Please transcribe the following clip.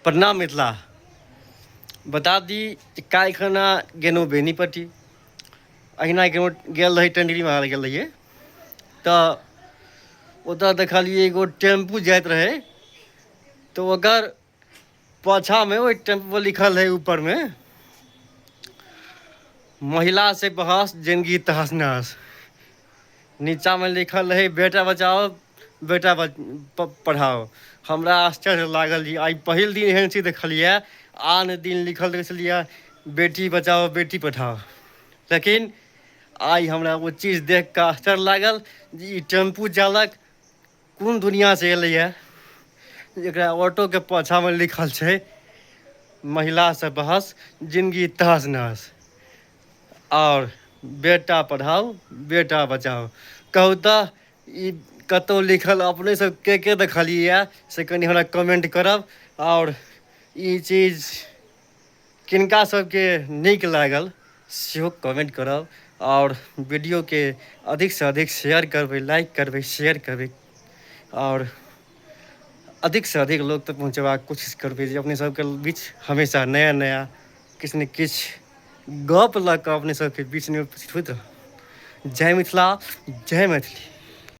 प्रणाम मिथिला। बता दी काल्हि खना गेलहुँ बेनीपट्टी। अहिना गेल रही टेंडरी मारल गेल रहिए तऽ ओतऽ देखलिए एगो टेम्पू जाइत रहे। तो ओकर पाछा में वो टेम्पू पर लिखल है ऊपर में महिला से बहस जिंदगी तहस नहस। नीचा में लिखल रहे बेटा बचाओ बेटा पढ़ाओ। हमरा आश्चर्य लागल जी आई पहिल दिन एहन चीज देखलिए। आन दिन लिखल रहे छलिए बेटी बचाओ बेटी पढ़ाओ। लेकिन आई हमरा वो चीज देख के आश्चर्य लागल जी ई टेम्पू चालक कोन दुनिया से एलैए। एकरा ऑटो के पाछा में लिखल छै महिला से बहस जिंदगी तहस नहस और बेटा पढ़ाओ बेटा बचाओ। कहू तऽ ई कतौ लिखल अपने सब के देखलिए से कनि हमरा कमेंट करब। और ई चीज किनका सबके नीक लागल सेहो कमेंट करब। और वीडियो के अधिक से अधिक शेयर करबै, लाइक करबै, शेयर करबै और अधिक से अधिक लोग तक पहुँचेबाक कोशिश करबै जे अपने सबके बीच हमेशा नया नया किछु ने किछु गप लऽ कऽ अपने सबके बीच में उपस्थित होइत रहब। जय मिथिला, जय मैथिली।